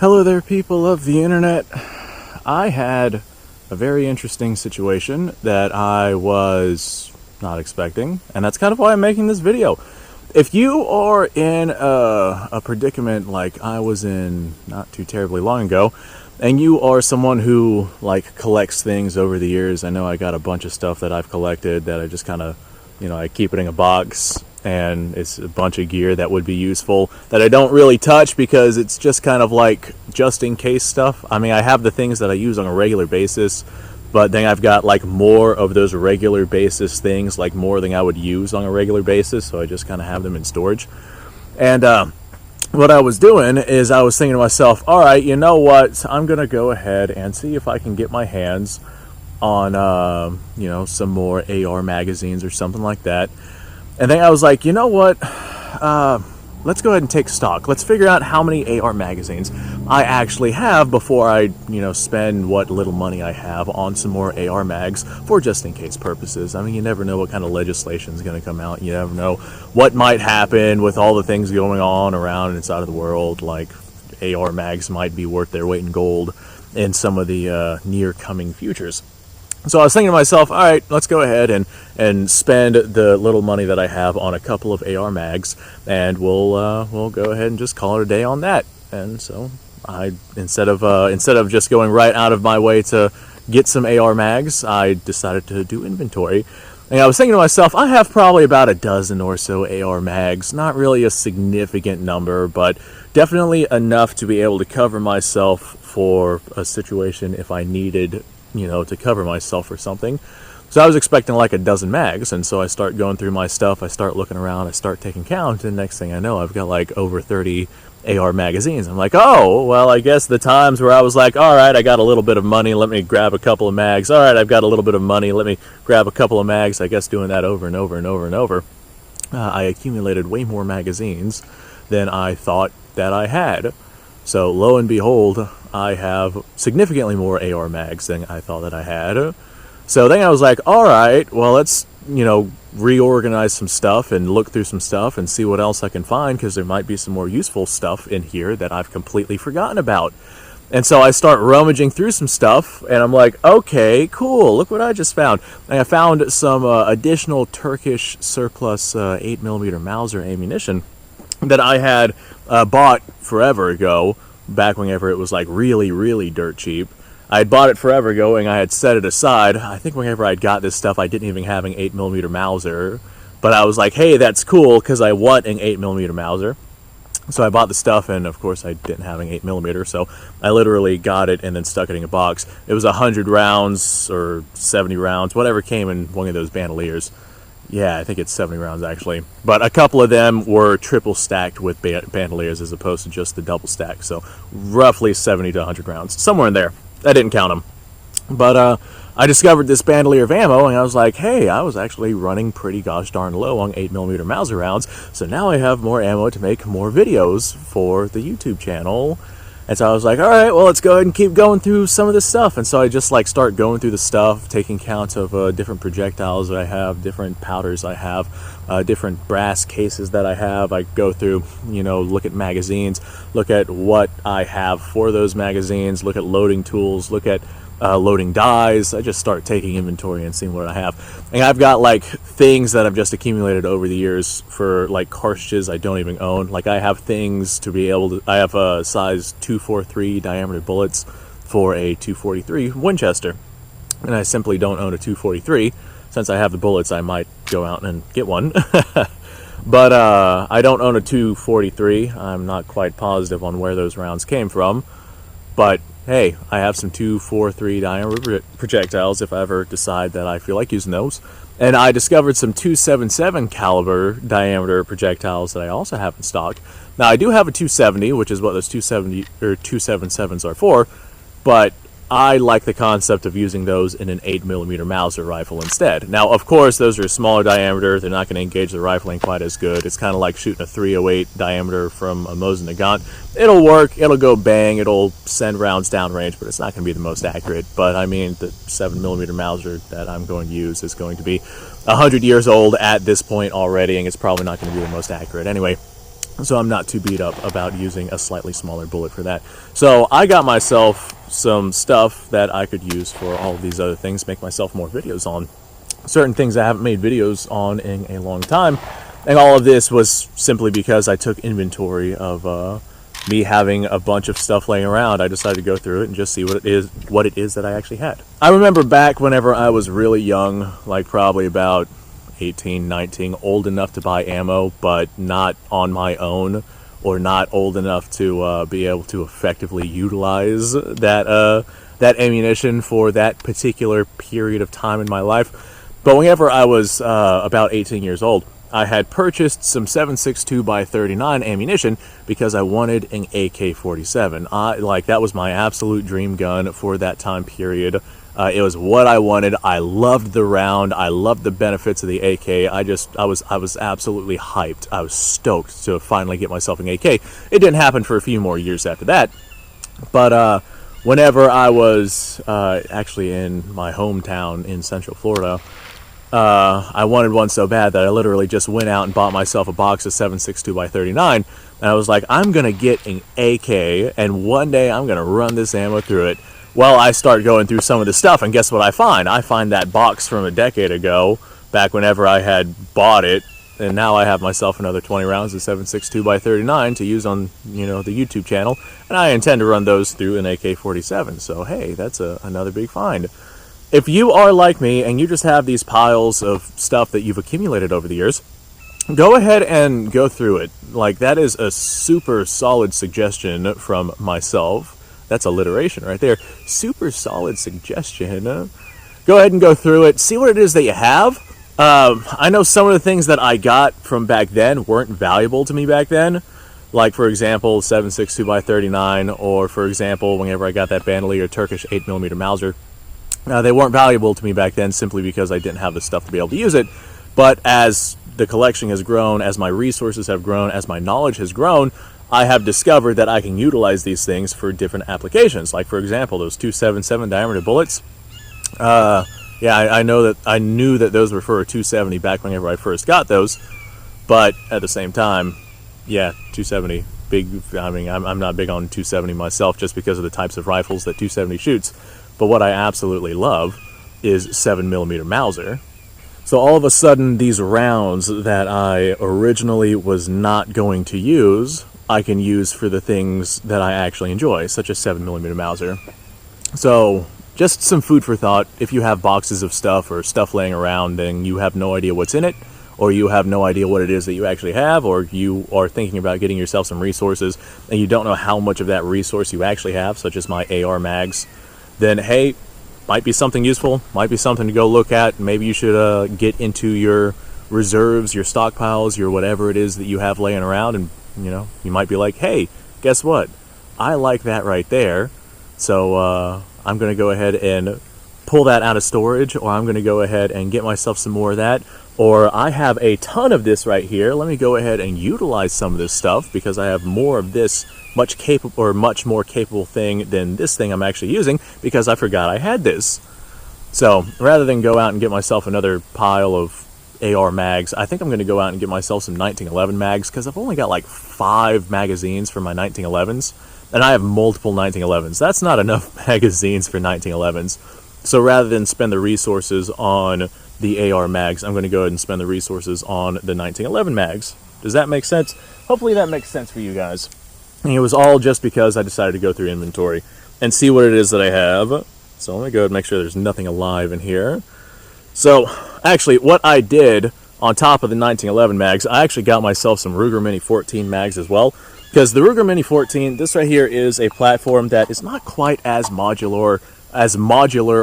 Hello there, people of the internet. I had a very interesting situation that I was not expecting, and that's kind of why I'm making this video. If you are in a predicament like I was in not too terribly long ago, and you are someone who collects things over the years, I know I got a bunch of stuff that I've collected that I just kind of, I keep it in a box, and it's a bunch of gear that would be useful that I don't really touch because it's just kind of like just in case stuff. I mean, I have the things that I use on a regular basis, but then I've got more of those regular basis things, more than I would use on a regular basis, so I just kind of have them in storage. And what I was doing is I was thinking to myself, all right, you know what, I'm gonna go ahead and see if I can get my hands on some more AR magazines or something like that. And then I was like, you know what, let's go ahead and take stock. Let's figure out how many AR magazines I actually have before I, spend what little money I have on some more AR mags for just in case purposes. I mean, you never know what kind of legislation is going to come out. You never know what might happen with all the things going on around inside of the world. Like AR mags might be worth their weight in gold in some of the near coming futures. So I was thinking to myself, all right, let's go ahead and spend the little money that I have on a couple of AR mags, and we'll go ahead and just call it a day on that. And so I instead of just going right out of my way to get some AR mags, I decided to do inventory. And I was thinking to myself, I have probably about a dozen or so AR mags, not really a significant number, but definitely enough to be able to cover myself for a situation if I needed to cover myself or something. So I was expecting a dozen mags, and so I start going through my stuff, I start looking around, I start taking count, and next thing I know, I've got over 30 AR magazines. I'm like, oh, well, I guess the times where I was like, all right, I got a little bit of money, let me grab a couple of mags. All right, I've got a little bit of money, let me grab a couple of mags. I guess doing that over and over and over and over, I accumulated way more magazines than I thought that I had. So lo and behold, I have significantly more AR mags than I thought that I had. So then I was like, all right, well, let's, reorganize some stuff and look through some stuff and see what else I can find, because there might be some more useful stuff in here that I've completely forgotten about. And so I start rummaging through some stuff, and I'm like, okay, cool, look what I just found. And I found some additional Turkish surplus 8mm Mauser ammunition that I had bought forever ago, back whenever it was really, really dirt cheap. I had bought it forever ago and I had set it aside. I think whenever I got this stuff, I didn't even have an 8mm Mauser, but I was like, hey, that's cool because I want an 8mm Mauser. So I bought the stuff, and of course I didn't have an 8mm, so I literally got it and then stuck it in a box. It was 100 rounds or 70 rounds, whatever came in one of those bandoliers. Yeah, I think it's 70 rounds actually. But a couple of them were triple stacked with bandoliers as opposed to just the double stack. So roughly 70 to 100 rounds, somewhere in there. I didn't count them. But I discovered this bandolier of ammo, and I was like, hey, I was actually running pretty gosh darn low on 8mm Mauser rounds. So now I have more ammo to make more videos for the YouTube channel. And so I was like, all right, well, let's go ahead and keep going through some of this stuff. And so I just start going through the stuff, taking count of different projectiles that I have, different powders I have, different brass cases that I have. I go through, look at magazines, look at what I have for those magazines, look at loading tools, look at loading dies. I just start taking inventory and seeing what I have. And I've got things that I've just accumulated over the years for cartridges I don't even own. I have things to be able to, I have a size 243 diameter bullets for a 243 Winchester, and I simply don't own a 243. Since I have the bullets, I might go out and get one. But I don't own a 243. I'm not quite positive on where those rounds came from, but hey, I have some 243 diameter projectiles if I ever decide that I feel like using those. And I discovered some 277 caliber diameter projectiles that I also have in stock. Now, I do have a 270, which is what those 270 or 277s are for, but I like the concept of using those in an 8mm Mauser rifle instead. Now, of course, those are smaller diameter. They're not going to engage the rifling quite as good. It's kind of like shooting a 308 diameter from a Mosin Nagant. It'll work. It'll go bang. It'll send rounds downrange, but it's not going to be the most accurate. But, I mean, the 7mm Mauser that I'm going to use is going to be 100 years old at this point already, and it's probably not going to be the most accurate anyway. so I'm not too beat up about using a slightly smaller bullet for that. So I got myself some stuff that I could use for all of these other things, make myself more videos on certain things I haven't made videos on in a long time. And all of this was simply because I took inventory of me having a bunch of stuff laying around. I decided to go through it and just see what it is that I actually had. I remember back whenever I was really young, like probably about 18, 19, old enough to buy ammo, but not on my own, or not old enough to be able to effectively utilize that ammunition for that particular period of time in my life. But whenever I was about 18 years old, I had purchased some 7.62x39 ammunition because I wanted an AK-47. That was my absolute dream gun for that time period. It was what I wanted. I loved the round. I loved the benefits of the AK. I was absolutely hyped. I was stoked to finally get myself an AK. It didn't happen for a few more years after that. But whenever I was actually in my hometown in Central Florida, I wanted one so bad that I literally just went out and bought myself a box of 7.62x39, and I was like, I'm gonna get an AK, and one day I'm gonna run this ammo through it. Well, I start going through some of the stuff, and guess what I find? I find that box from a decade ago, back whenever I had bought it, and now I have myself another 20 rounds of 7.62x39 to use on, the YouTube channel, and I intend to run those through an AK-47. So hey, that's another big find. If you are like me and you just have these piles of stuff that you've accumulated over the years, go ahead and go through it. Like, that is a super solid suggestion from myself. That's alliteration right there. Super solid suggestion. Go ahead and go through it. See what it is that you have. I know some of the things that I got from back then weren't valuable to me back then. Like, for example, 7.62x39, or for example, whenever I got that Bandolier Turkish 8mm Mauser. They weren't valuable to me back then simply because I didn't have the stuff to be able to use it. But as the collection has grown, as my resources have grown, as my knowledge has grown, I have discovered that I can utilize these things for different applications. Like, for example, those 277 diameter bullets. Yeah, I knew that those were for a 270 back whenever I first got those. But at the same time, yeah, 270, big. I mean, I'm not big on 270 myself just because of the types of rifles that 270 shoots. But what I absolutely love is 7mm Mauser. So all of a sudden, these rounds that I originally was not going to use, I can use for the things that I actually enjoy, such as 7mm Mauser. So just some food for thought. If you have boxes of stuff or stuff laying around and you have no idea what's in it, or you have no idea what it is that you actually have, or you are thinking about getting yourself some resources and you don't know how much of that resource you actually have, such as my AR mags, then hey, might be something useful, might be something to go look at. Maybe you should get into your reserves, your stockpiles, your whatever it is that you have laying around, and you might be like, hey, guess what? I like that right there, so I'm going to go ahead and pull that out of storage, or I'm going to go ahead and get myself some more of that, or I have a ton of this right here. Let me go ahead and utilize some of this stuff because I have more of this much more capable thing than this thing I'm actually using because I forgot I had this. So rather than go out and get myself another pile of AR mags, I think I'm going to go out and get myself some 1911 mags because I've only got like 5 magazines for my 1911s, and I have multiple 1911s. That's not enough magazines for 1911s. So rather than spend the resources on the AR mags, I'm going to go ahead and spend the resources on the 1911 mags. Does that make sense? Hopefully that makes sense for you guys. And it was all just because I decided to go through inventory and see what it is that I have. So let me go ahead and make sure there's nothing alive in here. So actually what I did on top of the 1911 mags, I actually got myself some Ruger Mini 14 mags as well. Because the Ruger Mini 14, this right here is a platform that is not quite as modular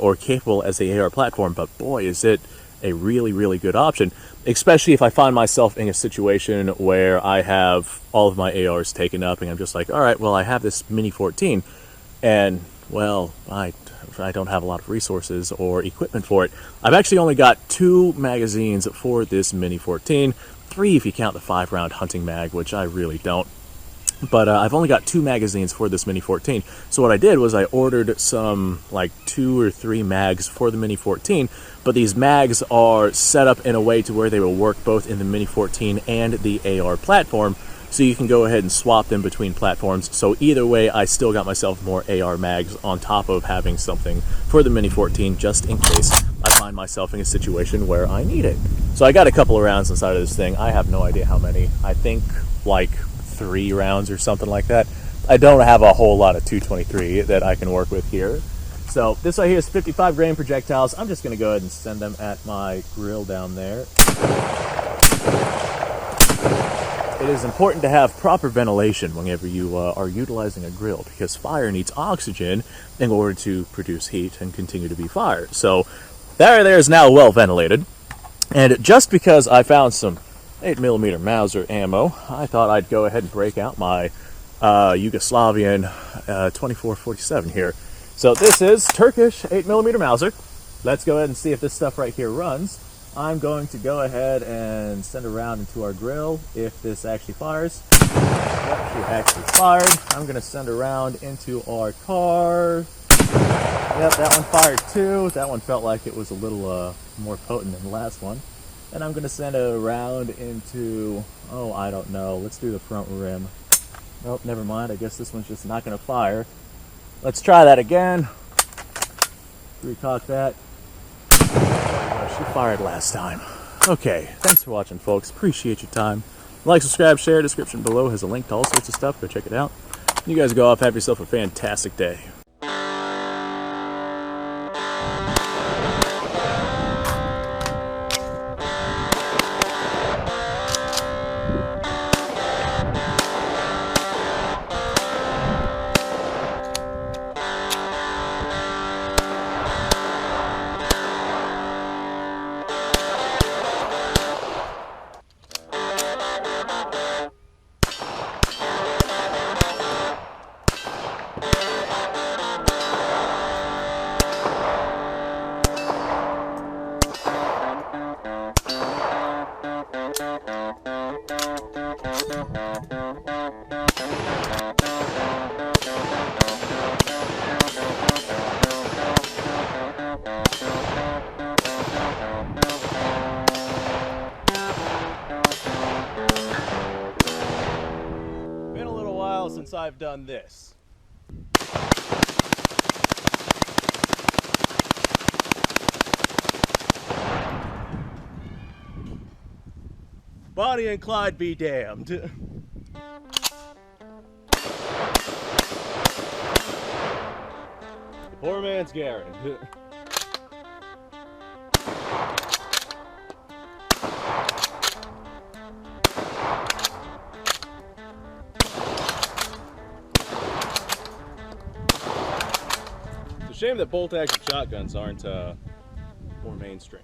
or capable as the AR platform, but boy, is it a really, really good option, especially if I find myself in a situation where I have all of my ARs taken up and I'm just like, all right, well, I have this Mini 14 and, well, I don't have a lot of resources or equipment for it. I've actually only got 2 magazines for this Mini 14, 3 if you count the 5-round hunting mag, which I really don't. But I've only got 2 magazines for this Mini 14. So what I did was I ordered some, like 2 or 3 mags for the Mini 14. But these mags are set up in a way to where they will work both in the Mini 14 and the AR platform. so you can go ahead and swap them between platforms. So either way, I still got myself more AR mags on top of having something for the Mini 14 just in case I find myself in a situation where I need it. So I got a couple of rounds inside of this thing. I have no idea how many. I think like 3 rounds or something like that. I don't have a whole lot of 223 that I can work with here. So this right here is 55 grain projectiles. I'm just going to go ahead and send them at my grill down there. It is important to have proper ventilation whenever you are utilizing a grill, because fire needs oxygen in order to produce heat and continue to be fire. So that right there is now well ventilated. And just because I found some 8mm Mauser ammo, I thought I'd go ahead and break out my Yugoslavian 2447 here. So this is Turkish 8mm Mauser. Let's go ahead and see if this stuff right here runs. I'm going to go ahead and send a round into our grill if this actually fires. Yep, she actually fired. I'm going to send a round into our car. Yep, that one fired too. That one felt like it was a little more potent than the last one. And I'm going to send a round into, oh, I don't know. Let's do the front rim. Nope, never mind. I guess this one's just not going to fire. Let's try that again. Recock that. She fired last time. Okay, thanks for watching, folks. Appreciate your time. Like, subscribe, share. Description below has a link to all sorts of stuff. Go check it out. You guys go off. Have yourself a fantastic day. Since I've done this. Bonnie and Clyde be damned. Poor man's Garen. Shame that bolt action shotguns aren't more mainstream.